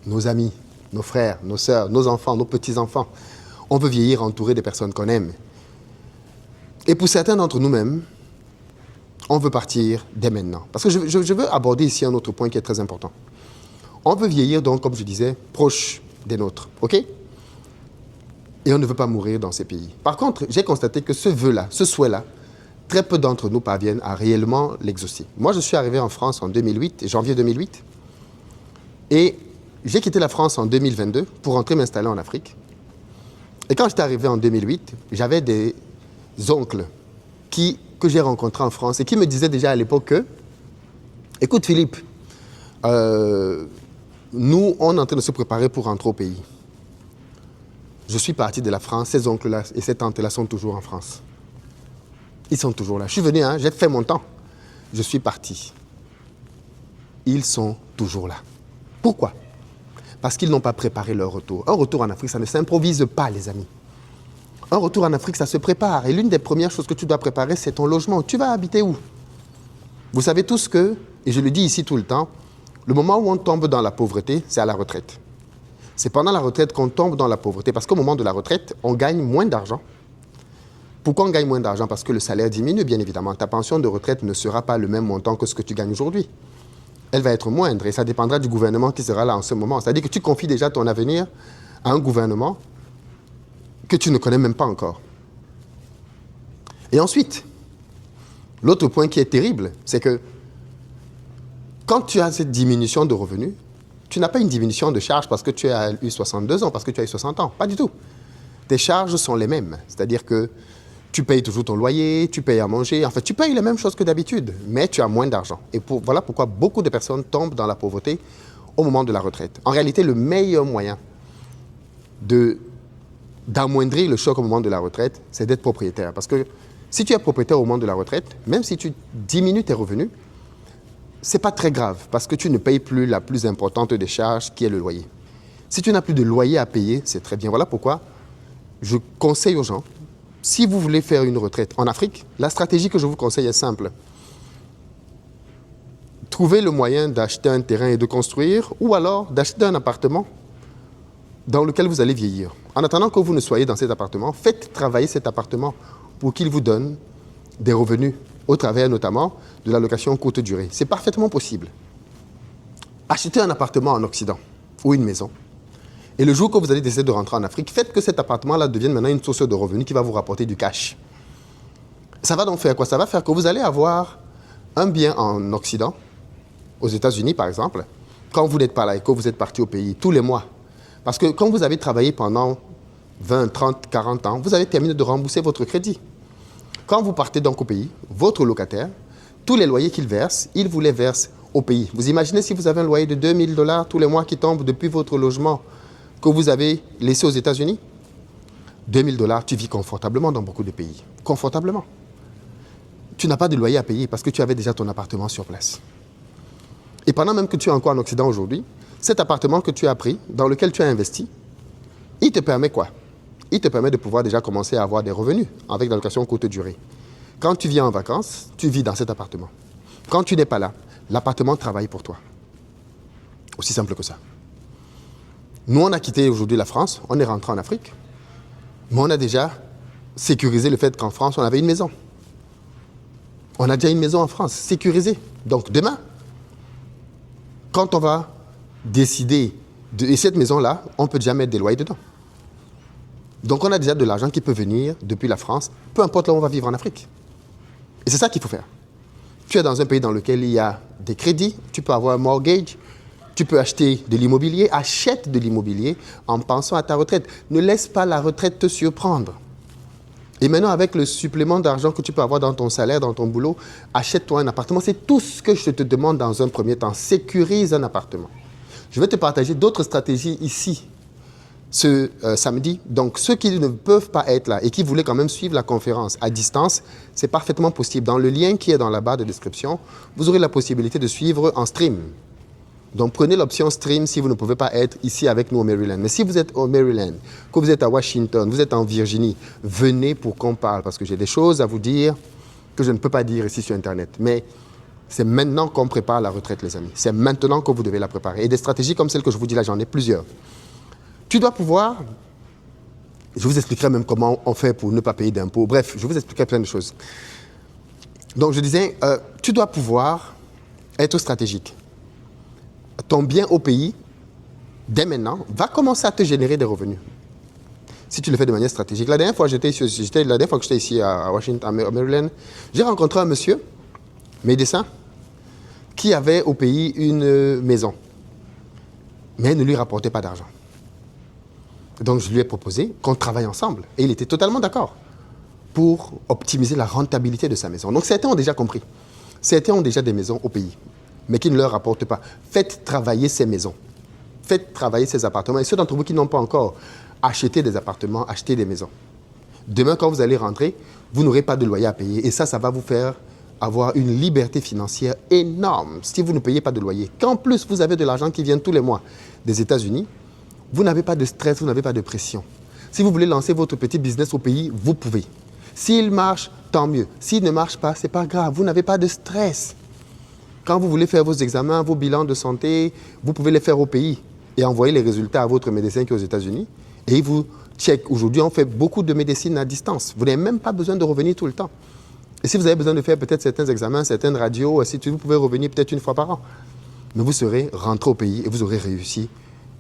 nos amis, nos frères, nos sœurs, nos enfants, nos petits-enfants. On veut vieillir entouré des personnes qu'on aime. Et pour certains d'entre nous-mêmes, on veut partir dès maintenant. Parce que je veux aborder ici un autre point qui est très important. On veut vieillir donc, comme je disais, proche des nôtres, ok? Et on ne veut pas mourir dans ces pays. Par contre, j'ai constaté que ce vœu-là, ce souhait-là, très peu d'entre nous parviennent à réellement l'exaucer. Moi, je suis arrivé en France en 2008, janvier 2008, et j'ai quitté la France en 2022 pour rentrer m'installer en Afrique. Et quand j'étais arrivé en 2008, j'avais des oncles que j'ai rencontrés en France et qui me disaient déjà à l'époque que, écoute Philippe, nous, on est en train de se préparer pour rentrer au pays. Je suis parti de la France, ces oncles-là et ces tantes-là sont toujours en France. Ils sont toujours là. Je suis venu, hein, j'ai fait mon temps. Je suis parti. Ils sont toujours là. Pourquoi? Parce qu'ils n'ont pas préparé leur retour. Un retour en Afrique, ça ne s'improvise pas, les amis. Un retour en Afrique, ça se prépare. Et l'une des premières choses que tu dois préparer, c'est ton logement. Tu vas habiter où? Vous savez tous que, et je le dis ici tout le temps, le moment où on tombe dans la pauvreté, c'est à la retraite. C'est pendant la retraite qu'on tombe dans la pauvreté. Parce qu'au moment de la retraite, on gagne moins d'argent. Pourquoi on gagne moins d'argent? Parce que le salaire diminue, bien évidemment. Ta pension de retraite ne sera pas le même montant que ce que tu gagnes aujourd'hui. Elle va être moindre et ça dépendra du gouvernement qui sera là en ce moment. C'est-à-dire que tu confies déjà ton avenir à un gouvernement que tu ne connais même pas encore. Et ensuite, l'autre point qui est terrible, c'est que quand tu as cette diminution de revenus, tu n'as pas une diminution de charges parce que tu as eu 62 ans, parce que tu as eu 60 ans. Pas du tout. Tes charges sont les mêmes. C'est-à-dire que tu payes toujours ton loyer, tu payes à manger. En fait, tu payes les mêmes choses que d'habitude, mais tu as moins d'argent. Et voilà pourquoi beaucoup de personnes tombent dans la pauvreté au moment de la retraite. En réalité, le meilleur moyen d'amoindrir le choc au moment de la retraite, c'est d'être propriétaire. Parce que si tu es propriétaire au moment de la retraite, même si tu diminues tes revenus, ce n'est pas très grave parce que tu ne payes plus la plus importante des charges qui est le loyer. Si tu n'as plus de loyer à payer, c'est très bien. Voilà pourquoi je conseille aux gens, si vous voulez faire une retraite en Afrique, la stratégie que je vous conseille est simple. Trouvez le moyen d'acheter un terrain et de construire ou alors d'acheter un appartement dans lequel vous allez vieillir. En attendant que vous ne soyez dans cet appartement, faites travailler cet appartement pour qu'il vous donne des revenus au travers notamment de la location courte durée. C'est parfaitement possible. Achetez un appartement en Occident ou une maison. Et le jour que vous allez décider de rentrer en Afrique, faites que cet appartement-là devienne maintenant une source de revenus qui va vous rapporter du cash. Ça va donc faire quoi? Ça va faire que vous allez avoir un bien en Occident, aux États-Unis par exemple, quand vous n'êtes pas là et que vous êtes parti au pays tous les mois. Parce que quand vous avez travaillé pendant 20, 30, 40 ans, vous avez terminé de rembourser votre crédit. Quand vous partez donc au pays, votre locataire, tous les loyers qu'il verse, il vous les verse au pays. Vous imaginez si vous avez un loyer de 2000 $ tous les mois qui tombe depuis votre logement que vous avez laissé aux États-Unis, 2000 $, tu vis confortablement dans beaucoup de pays. Confortablement. Tu n'as pas de loyer à payer parce que tu avais déjà ton appartement sur place. Et pendant même que tu es encore en Occident aujourd'hui, cet appartement que tu as pris, dans lequel tu as investi, il te permet quoi? Il te permet de pouvoir déjà commencer à avoir des revenus avec la location courte durée. Quand tu viens en vacances, tu vis dans cet appartement. Quand tu n'es pas là, l'appartement travaille pour toi. Aussi simple que ça. Nous, on a quitté aujourd'hui la France, on est rentré en Afrique, mais on a déjà sécurisé le fait qu'en France, on avait une maison. On a déjà une maison en France, sécurisée. Donc demain, quand on va décider et cette maison-là, on peut déjà mettre des loyers dedans. Donc on a déjà de l'argent qui peut venir depuis la France, peu importe là où on va vivre en Afrique. Et c'est ça qu'il faut faire. Tu es dans un pays dans lequel il y a des crédits, tu peux avoir un mortgage, tu peux acheter de l'immobilier, achète de l'immobilier en pensant à ta retraite. Ne laisse pas la retraite te surprendre. Et maintenant, avec le supplément d'argent que tu peux avoir dans ton salaire, dans ton boulot, achète-toi un appartement. C'est tout ce que je te demande dans un premier temps. Sécurise un appartement. Je vais te partager d'autres stratégies ici, ce samedi. Donc, ceux qui ne peuvent pas être là et qui voulaient quand même suivre la conférence à distance, c'est parfaitement possible. Dans le lien qui est dans la barre de description, vous aurez la possibilité de suivre en stream. Donc, prenez l'option stream si vous ne pouvez pas être ici avec nous au Maryland. Mais si vous êtes au Maryland, que vous êtes à Washington, vous êtes en Virginie, venez pour qu'on parle parce que j'ai des choses à vous dire que je ne peux pas dire ici sur Internet. Mais c'est maintenant qu'on prépare la retraite, les amis. C'est maintenant que vous devez la préparer. Et des stratégies comme celle que je vous dis là, j'en ai plusieurs. Tu dois pouvoir... Je vous expliquerai même comment on fait pour ne pas payer d'impôts. Bref, je vous expliquerai plein de choses. Donc, je disais, tu dois pouvoir être stratégique. Ton bien au pays, dès maintenant, va commencer à te générer des revenus. Si tu le fais de manière stratégique. La dernière fois que j'étais ici à Washington, à Maryland, j'ai rencontré un monsieur, médecin, qui avait au pays une maison. mais elle ne lui rapportait pas d'argent. Donc je lui ai proposé qu'on travaille ensemble. Et il était totalement d'accord pour optimiser la rentabilité de sa maison. Donc certains ont déjà compris. Certains ont déjà des maisons au pays, mais qui ne leur rapportent pas. Faites travailler ces maisons. Faites travailler ces appartements. Et ceux d'entre vous qui n'ont pas encore acheté des appartements, achetez des maisons. Demain, quand vous allez rentrer, vous n'aurez pas de loyer à payer. Et ça va vous faire avoir une liberté financière énorme si vous ne payez pas de loyer. Qu'en plus, vous avez de l'argent qui vient tous les mois des États-Unis, vous n'avez pas de stress, vous n'avez pas de pression. Si vous voulez lancer votre petit business au pays, vous pouvez. S'il marche, tant mieux. S'il ne marche pas, ce n'est pas grave. Vous n'avez pas de stress. Quand vous voulez faire vos examens, vos bilans de santé, vous pouvez les faire au pays et envoyer les résultats à votre médecin qui est aux États-Unis. Et il vous check. Aujourd'hui, on fait beaucoup de médecine à distance. Vous n'avez même pas besoin de revenir tout le temps. Et si vous avez besoin de faire peut-être certains examens, certaines radios, vous pouvez revenir peut-être une fois par an. Mais vous serez rentré au pays et vous aurez réussi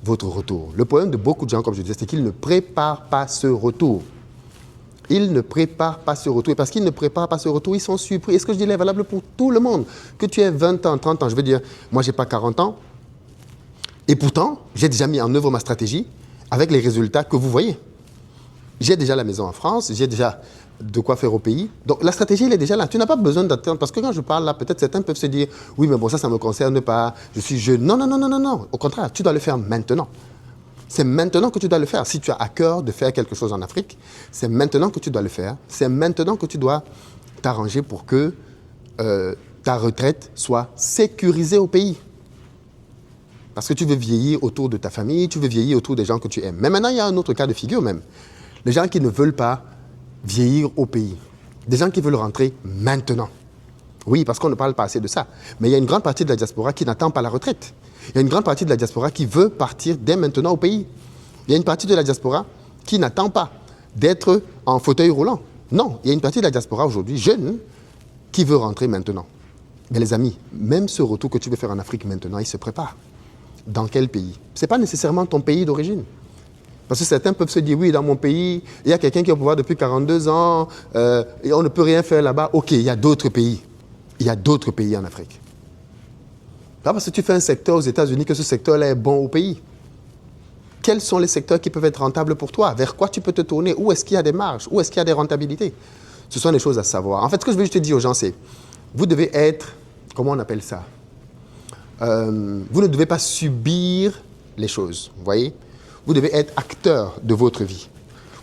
votre retour. Le problème de beaucoup de gens, comme je disais, c'est qu'ils ne préparent pas ce retour. Ils ne préparent pas ce retour. Et parce qu'ils ne préparent pas ce retour, ils sont surpris. Et ce que je dis là est valable pour tout le monde. Que tu aies 20 ans, 30 ans, je veux dire, moi, je n'ai pas 40 ans. Et pourtant, j'ai déjà mis en œuvre ma stratégie avec les résultats que vous voyez. J'ai déjà la maison en France, j'ai déjà de quoi faire au pays. Donc, la stratégie, elle est déjà là. Tu n'as pas besoin d'attendre. Parce que quand je parle là, peut-être certains peuvent se dire « Oui, mais bon, ça ne me concerne pas. Je suis jeune. » Non, non, non, non, non, non. Au contraire, tu dois le faire maintenant. C'est maintenant que tu dois le faire. Si tu as à cœur de faire quelque chose en Afrique, c'est maintenant que tu dois le faire. C'est maintenant que tu dois t'arranger pour que ta retraite soit sécurisée au pays. Parce que tu veux vieillir autour de ta famille, tu veux vieillir autour des gens que tu aimes. Mais maintenant, il y a un autre cas de figure même. Les gens qui ne veulent pas vieillir au pays. Des gens qui veulent rentrer maintenant. Oui, parce qu'on ne parle pas assez de ça. Mais il y a une grande partie de la diaspora qui n'attend pas la retraite. Il y a une grande partie de la diaspora qui veut partir dès maintenant au pays. Il y a une partie de la diaspora qui n'attend pas d'être en fauteuil roulant. Non, il y a une partie de la diaspora aujourd'hui, jeune, qui veut rentrer maintenant. Mais les amis, même ce retour que tu veux faire en Afrique maintenant, il se prépare. Dans quel pays? Ce n'est pas nécessairement ton pays d'origine. Parce que certains peuvent se dire, oui, dans mon pays, il y a quelqu'un qui est au pouvoir depuis 42 ans, et on ne peut rien faire là-bas. OK, il y a d'autres pays. Il y a d'autres pays en Afrique. Pas parce que tu fais un secteur aux États-Unis que ce secteur-là est bon au pays. Quels sont les secteurs qui peuvent être rentables pour toi? Vers quoi tu peux te tourner? Où est-ce qu'il y a des marges? Où est-ce qu'il y a des rentabilités? Ce sont des choses à savoir. En fait, ce que je veux juste te dire aux gens, c'est, vous devez être, comment on appelle ça? Vous ne devez pas subir les choses, vous voyez? Vous devez être acteur de votre vie.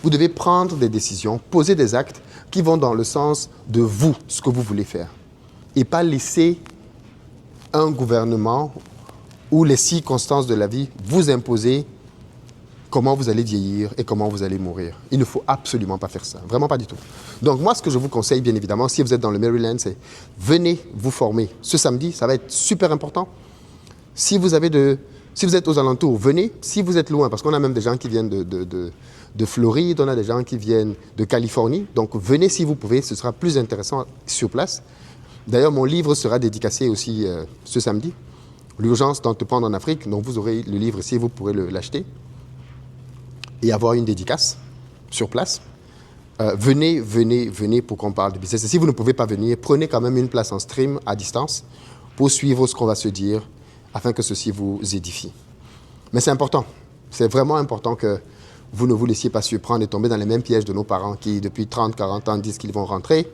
Vous devez prendre des décisions, poser des actes qui vont dans le sens de vous, ce que vous voulez faire. Et pas laisser un gouvernement ou les circonstances de la vie vous imposer comment vous allez vieillir et comment vous allez mourir. Il ne faut absolument pas faire ça, vraiment pas du tout. Donc moi, ce que je vous conseille, bien évidemment, si vous êtes dans le Maryland, c'est venez vous former. Ce samedi, ça va être super important. Si vous êtes aux alentours, venez. Si vous êtes loin, parce qu'on a même des gens qui viennent de Floride, on a des gens qui viennent de Californie. Donc venez si vous pouvez, ce sera plus intéressant sur place. D'ailleurs, mon livre sera dédicacé aussi ce samedi. L'urgence d'entreprendre en Afrique. Donc vous aurez le livre ici, vous pourrez l'acheter et avoir une dédicace sur place. Venez pour qu'on parle de business. Et si vous ne pouvez pas venir, prenez quand même une place en stream à distance pour suivre ce qu'on va se dire afin que ceci vous édifie. Mais c'est important. C'est vraiment important que vous ne vous laissiez pas surprendre et tomber dans les mêmes pièges de nos parents qui, depuis 30, 40 ans, disent qu'ils vont rentrer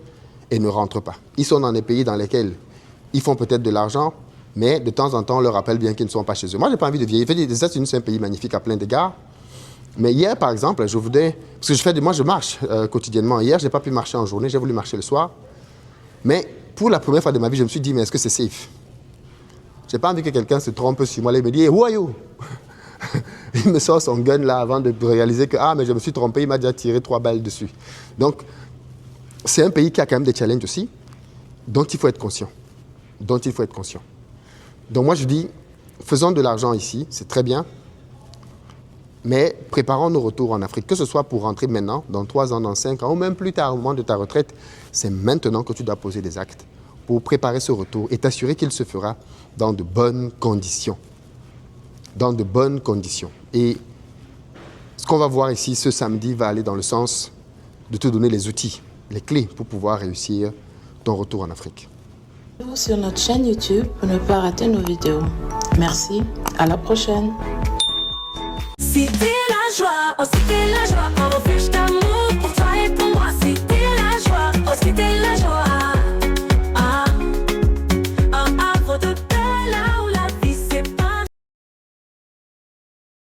et ne rentrent pas. Ils sont dans des pays dans lesquels ils font peut-être de l'argent, mais de temps en temps, on leur rappelle bien qu'ils ne sont pas chez eux. Moi, je n'ai pas envie de vieillir. Les États-Unis, c'est un pays magnifique à plein d'égards. Mais hier, par exemple, je voudrais... Parce que moi, je marche quotidiennement. Hier, je n'ai pas pu marcher en journée. J'ai voulu marcher le soir. Mais pour la première fois de ma vie, je me suis dit, mais est-ce que c'est safe? Je n'ai pas envie que quelqu'un se trompe sur moi. Là, il me dit, hey, who are you? Il me sort son gun là avant de réaliser que, mais je me suis trompé. Il m'a déjà tiré 3 balles dessus. Donc, c'est un pays qui a quand même des challenges aussi, dont il faut être conscient. Donc moi, je dis, faisons de l'argent ici, c'est très bien, mais préparons nos retours en Afrique, que ce soit pour rentrer maintenant, dans 3 ans, dans 5 ans, ou même plus tard, au moment de ta retraite, c'est maintenant que tu dois poser des actes pour préparer ce retour et t'assurer qu'il se fera dans de bonnes conditions. Et ce qu'on va voir ici ce samedi va aller dans le sens de te donner les outils, les clés pour pouvoir réussir ton retour en Afrique. Sur notre chaîne YouTube pour ne pas rater nos vidéos. Merci, à la prochaine. Cité la joie, oh, cité